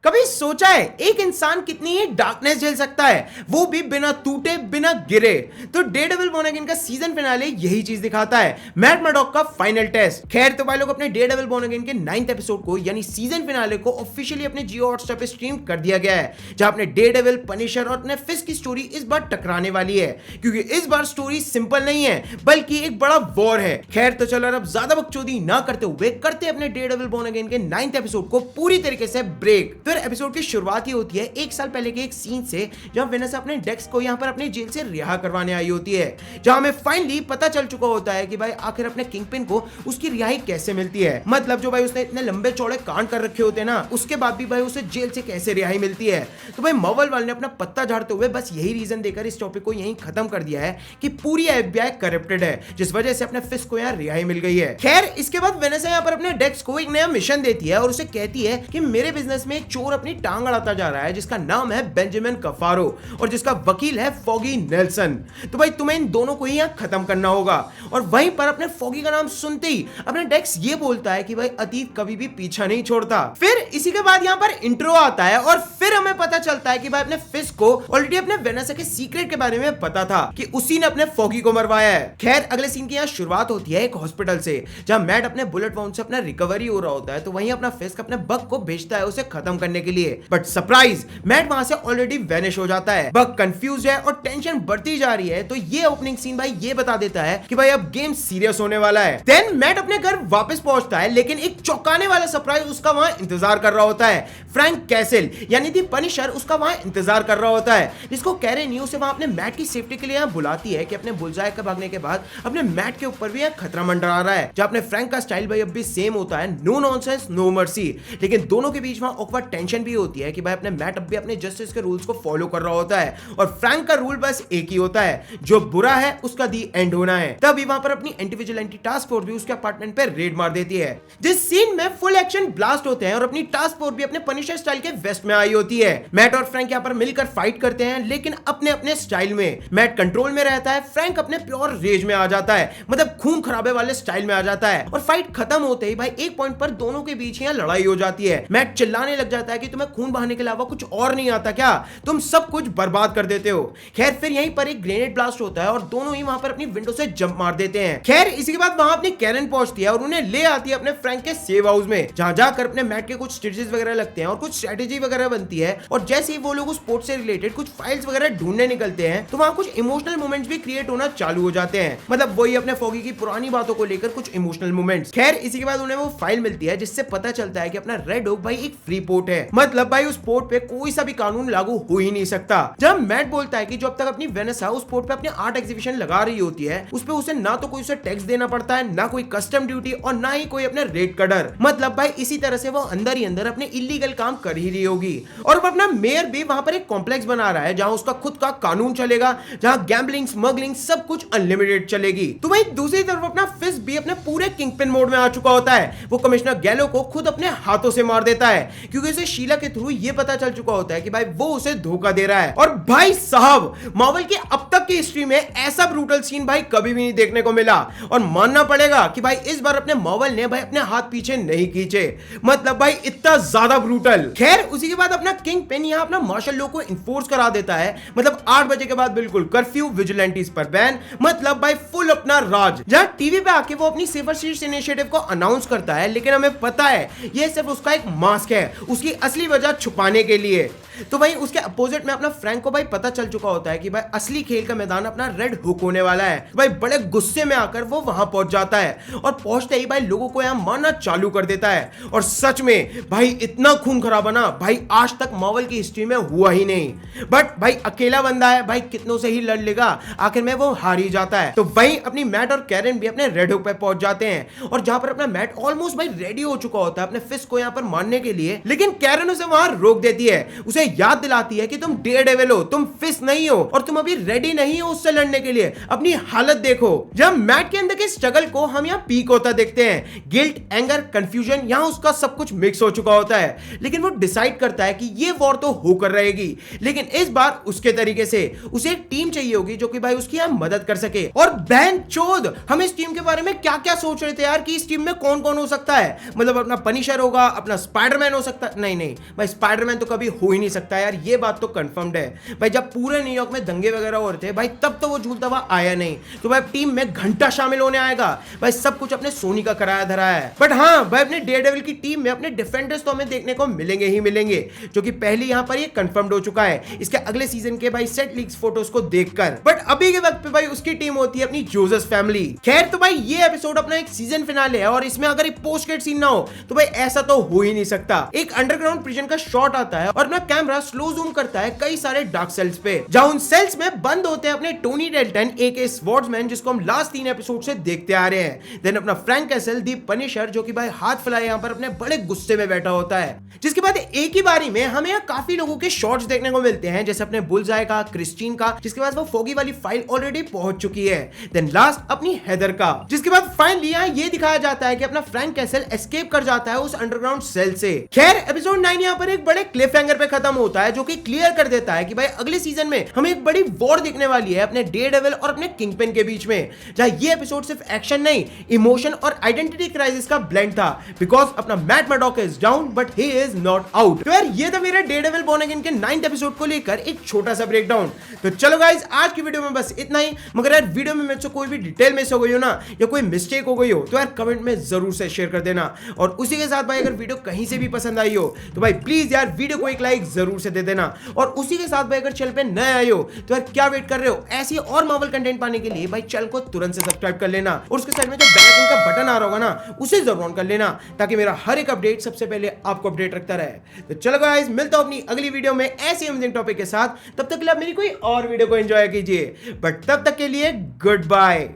कभी सोचा है एक इंसान कितनी ही डार्कनेस झेल सकता है, वो भी बिना टूटे बिना गिरे। तो डेयरडेविल बोर्न अगेन का सीजन फिनाले यही चीज दिखाता है, मैट मर्डॉक का फाइनल टेस्ट। खैर तो भाई लोग अपने डेयरडेविल बोर्न अगेन के 9th एपिसोड को यानी सीजन फिनाले को ऑफिशियली अपने जियो हॉटस्टार पे स्ट्रीम कर दिया गया है, जहां अपने डेयरडेविल, पनिशर और अपने फिस्ट की स्टोरी इस बार टकराने वाली है, क्योंकि इस बार स्टोरी सिंपल नहीं है बल्कि एक बड़ा वॉर है। खैर तो चलो अब ज्यादा बकचोदी ना करते हुए करते अपने डेयरडेविल बोर्न अगेन के 9th एपिसोड को पूरी तरीके से ब्रेक। फिर एपिसोड की शुरुआत ही होती है एक साल पहले के एक सीन से, जहां वेनेसा अपने डेक्स को यहां पर अपने जेल से रिहा करवाने आई होती है, जहां हमें फाइनली पता चल चुका होता है कि भाई आखिर अपने किंगपिन को उसकी रिहाई कैसे मिलती है। मतलब जो भाई उसने इतने लंबे चौड़े कांड कर रखे होते हैं ना, उसके बाद भी भाई उसे जेल से कैसे रिहाई मिलती है। तो भाई मार्वल वाले ने अपना पत्ता झाड़ते हुए बस यही रीजन देकर इस टॉपिक को यहीं खत्म कर दिया है कि पूरी एफबीआई करप्टेड है, जिस वजह से अपने फिस्ट को यहाँ रिहाई मिल गई है। खैर इसके बाद वेनेसा यहाँ पर अपने डेक्स को एक नया मिशन देती है और उसे कहती है कि मेरे बिजनेस में एक चोर अपनी टांग अड़ाता जा रहा है, जिसका नाम है बेंजामिन कफारो और जिसका वकील है फॉगी नेल्सन। तो भाई तुम्हें इन दोनों को ही यहाँ खत्म करना होगा। और वहीं पर अपने फॉगी का नाम सुनते ही अपने डेक्स ये बोलता है कि भाई अतीत कभी भी पीछा नहीं छोड़ता। फिर इसी के बाद यहाँ पर इंट्रो आता है और फिर हमें पता चलता है कि भाई अपने फिस्ट को ऑलरेडी अपने वेनेसा के सीक्रेट के बारे में पता था कि उसी ने अपने फॉगी को मरवाया है। खैर अगले सीन की यहाँ शुरुआत होती है एक हॉस्पिटल से, जहां मैट अपने बुलेट वाउंड से अपना रिकवरी हो रहा होता है, तो वहीं अपना फिस्ट अपने बग को भेजता है उसे खत्म करने के लिए। बट सरप्राइज, मैट वहां से ऑलरेडी वैनिश हो जाता है। बग कंफ्यूज है और टेंशन बढ़ती जा रही है, तो ये ओपनिंग सीन भाई ये बता देता है कि भाई अब गेम सीरियस होने वाला है। देन मैट अपने घर वापस पहुंचता है, लेकिन एक चौंकाने वाला सरप्राइज उसका वहां इंतजार कर रहा होता है। फ्रैंक कैसल यानी दी पनिशर उसका वहां इंतजार कर रहा होता है, जिसको कैरेन उसे वहां अपने मैट की सेफ्टी के लिए यहाँ बुलाती है कि अपने बुलजाय के भागने के बाद अपने मैट के ऊपर भी खतरा मंडरा रहा है। जहां अपने फ्रैंक का स्टाइल भाई अब भी सेम होता है, नो नॉनसेंस नो मर्सी, लेकिन दोनों के बीच वहां ऑकवर्ड टेंशन भी होती है कि भाई अपने मैट अब भी अपने जस्टिस के रूल्स को फॉलो कर रहा होता है और फ्रैंक का रूल बस एक ही होता है, जो बुरा है उसका दी एंड होना है। तभी वहां पर अपनी एंटी विजिलेंटी टास्क फोर्स भी उसके अपार्टमेंट पे रेड मार देती है, जिस सीन में फुल एक्शन ब्लास्ट होते हैं और अपनी टास्क फोर्स भी अपने पनिशर स्टाइल के वेस्ट में आई होती है। मैट और फ्रैंक यहाँ पर मिलकर फाइट करते हैं, लेकिन अपने अपने स्टाइल में। मैट कंट्रोल में रहता है, फ्रैंक अपने प्योर रेज में आ जाता है, मतलब खून खराबे वाले स्टाइल में आ जाता है। और फाइट खत्म होते ही भाई एक पॉइंट पर दोनों के बीच यहाँ लड़ाई हो जाती है। मैट चिल्लाने लग जाता है कि तुम्हें खून बहाने के अलावा कुछ और नहीं आता क्या, तुम सब कुछ बर्बाद कर देते हो। खैर फिर यहीं पर एक ग्रेनेड ब्लास्ट होता है और दोनों ही वहां पर अपनी विंडो से जंप मार देते हैं। खैर इसी के बाद वहां अपनी कैरन पहुंचती है और उन्हें ले आती है अपने फ्रैंक के सेव हाउस में, जहां जाकर अपने मैट के कुछ स्टिचेस वगैरह लगते हैं और कुछ स्ट्रेटेजी वगैरह बनती है। और जैसे ही वो लोग उस स्पोर्ट्स से रिलेटेड कुछ फाइल्स वगैरह ढूंढने निकलते हैं, तो वहां कुछ इमोशनल मोमेंट्स भी क्रिएट होना चालू हो जाते हैं, मतलब वही अपने फॉगी की पुरानी बातों को लेकर कुछ इमोशनल मोमेंट्स। खैर इसी के बाद उन्हें वो फाइल मिलती है, जिससे पता चलता है कि अपना रेड ओक भाई एक फ्री पोर्ट है, मतलब भाई उस पोर्ट पे कोई सा भी कानून लागू हो ही नहीं सकता। जब मैट बोलता है कि जो अब तक अपनी वेनेसा उस पोर्ट पे अपनी आर्ट एग्जीबिशन लगा रही होती है, उस पे उसे ना तो कोई उसे टैक्स देना पड़ता है, ना कोई कस्टम ड्यूटी और ना ही कोई अपने रेट का डर, मतलब भाई इसी तरह से वो अंदर ही अंदर अपने इलीगल काम कर ही रही होगी। और अब अपना मेयर भी वहां पर एक कॉम्प्लेक्स बना रहा है, जहां उसका खुद का कानून चलेगा, जहां गैम्बलिंग, स्मगलिंग सब कुछ अनलिमिटेड चलेगी। तो भाई दूसरी तरफ अपना फिस्ट भी अपने पूरे किंगपिन मोड में आ चुका होता है। वो कमिश्नर गैलो को खुद अपने हाथों से मार देता है, क्योंकि उसे शीला के थ्रू ये पता चल चुका होता है कि भाई वो उसे धोखा दे रहा है। और भाई साहब मार्वल के अब तक की हिस्ट्री में ऐसा ब्रूटल सीन भाई कभी भी नहीं देखने को मिला, और मानना पड़ेगा कि भाई इस बार अपने मार्वल ने भाई अपने हाथ पीछे नहीं खींचे, मतलब भाई इतना ज्यादा ब्रूटल। खैर उसी के बाद अपना किंगपिन यहाँ अपना मार्शल लॉ को इन्फोर्स करा देता है, मतलब 8 बजे के बाद बिल्कुल कर्फ्यू, विजिलेंटीज पर बैन, मतलब भाई फुल अपना राज। जहां टीवी पे आके वो अपनी सेफर स्ट्रीट्स इनिशिएटिव को अनाउंस करता है, लेकिन हमें पता है ये सिर्फ उसका एक मास्क है, उसकी असली वजह छुपाने के लिए। तो भाई उसके अपोजिट में अपना फ्रैंक को भाई पता चल चुका होता है कि भाई असली खेल का मैदान अपना रेड हुक होने वाला है। भाई बड़े गुस्से में आकर वो वहां पहुंच जाता है और पहुंचते ही भाई लोगों को यहां मारना चालू कर देता है। और सच में भाई इतना खून खराबा ना भाई आज तक मार्वल की हिस्ट्री में हुआ ही नहीं। बट भाई अकेला बंदा है, भाई कितनों से ही लड़ लेगा, आखिर में वो हार ही जाता है। तो वहीं अपनी मैट और कैरन भी अपने रेड हुक पे पहुंच जाते हैं, और जहां पर अपना मैट ऑलमोस्ट भाई रेडी हो चुका होता है अपने फिस्ट को यहां पर मारने के लिए, लेकिन कैरन उसे वहां रोक देती है। उसे याद दिलाती है कि तुम डेयरडेविल हो, तुम फिस्ट नहीं हो और तुम अभी रेडी नहीं हो उससे लड़ने के लिए। अपनी हालत देखो। जब मैट के अंदर के स्ट्रगल को हम यहाँ पीक होता देखते हैं, गिल्ट, एंगर, कंफ्यूजन, यहाँ उसका सब कुछ मिक्स हो चुका होता है, लेकिन वो डिसाइड करता है कि ये वॉर तो होकर रहेगी, लेकिन इस बार उसके तरीके से। उसे एक टीम चाहिए होगी जो कि भाई उसकी यहाँ मदद कर सके। और बहन चोद, हम इस टीम के बारे में क्या क्या सोच रहे थे यार कि इस टीम में कौन कौन हो सकता है। मतलब अपना पनिशर होगा, अपना स्पाइडरमैन हो सकता है। नहीं भाई, स्पाइडरमैन तो कभी हो ही नहीं सकता यार, ये बात तो कंफर्म्ड है भाई। जब पूरे न्यूयॉर्क में दंगे वगैरह हो रहे थे भाई, तब तो वो झूलता हुआ आया नहीं। तो भाई टीम में घंटा शामिल होने आएगा भाई, सब कुछ अपने सोनी का कराया धरा है। बट हाँ भाई, अपने डेयरडेविल की टीम में अपने डिफेंडर्स तो हमें देखने को मिलेंगे ही मिलेंगे, जो कि पहले यहां पर ये कंफर्म्ड हो चुका है इसके अगले सीजन के भाई सेट लीक्स फोटोज को देखकर। बट अभी के वक्त पे भाई उसकी टीम होती है अपनी जोसेफ फैमिली। खैर, तो भाई ये एपिसोड अपना एक सीजन फिनाले है और इसमें अगर एक पोस्ट क्रेडिट सीन ना हो तो भाई ऐसा तो हो ही नहीं सकता। एक अंडरग्राउंड प्रिजन का शॉट आता है और अपना कैमरा स्लो जूम करता है कई सारे डार्क सेल्स पे, जहां उन सेल्स में बंद होते हैं अपने टोनी डेल्टन एके स्वॉर्ड्समैन, जिसको हम लास्ट 3 एपिसोड से देखते आ रहे हैं। देन अपना फ्रैंक कैसल दी पनिशर, जो कि भाई हाथ फैलाए यहां पर अपने बड़े गुस्से में बैठा होता है। जिसके बाद एक ही बारी में हमें यहाँ काफी लोगों के शॉट्स देखने को मिलते हैं, जैसे अपने बुलजाई का, क्रिस्टीन का, जिसके बाद वो फोगी वाली फाइल ऑलरेडी पहुंच चुकी है। देन लास्ट अपनी हेदर का, जिसके बाद फाइनली यहाँ ये दिखाया जाता है कि अपना फ्रैंक कैसल एस्केप कर जाता है उस अंडरग्राउंड सेल से। खैर, एपिसोड 9 यहाँ पर एक बड़े क्लिफ हैंगर पे खत्म होता है, जो कि क्लियर कर देता है कि भाई अगले सीजन में हमें एक बड़ी वॉर दिखने वाली है अपने डेयरडेविल और अपने किंगपिन के बीच में, जहां ये एपिसोड सिर्फ एक्शन नहीं, इमोशन और आइडेंटिटी क्राइसिस का ब्लेंड था। बिकॉज अपना Matt Murdock is down but he is not out. तो यार ये था मेरा डेयरडेविल बॉर्न अगेन के 9th एपिसोड को लेकर एक छोटा सा ब्रेकडाउन। तो चलो गाइस, आज की वीडियो में बस इतना ही। मगर यार वीडियो में मुझसे कोई भी डिटेल मिस हो गई हो ना, या कोई मिस्टेक हो गई हो, तो यार कमेंट में जरूर से शेयर कर देना। और उसी के साथ भाई अगर वीडियो कहीं से भी पसंद आई हो तो भाई प्लीज यार वीडियो को एक लाइक जरूर से दे देना। और उसी के साथ भाई अगर चैनल पे नए आए हो तो यार क्या वेट कर रहे हो, ऐसी और मार्वल कंटेंट पाने के लिए भाई चैनल को तुरंत से सब्सक्राइब कर लेना और उसके साइड में जो बेल आइकन का बटन आ रहा होगा ना, उसे जरूर ऑन कर लेना, ताकि मेरा हर एक अपडेट सबसे पहले आपको अपडेट रखता रहे। तो चलो गाइस, मिलता हूं अपनी अगली वीडियो में ऐसे अमेजिंग टॉपिक के साथ। तब तक के लिए आप मेरी कोई और वीडियो को एंजॉय कीजिए, बट तब तक के लिए गुड बाय।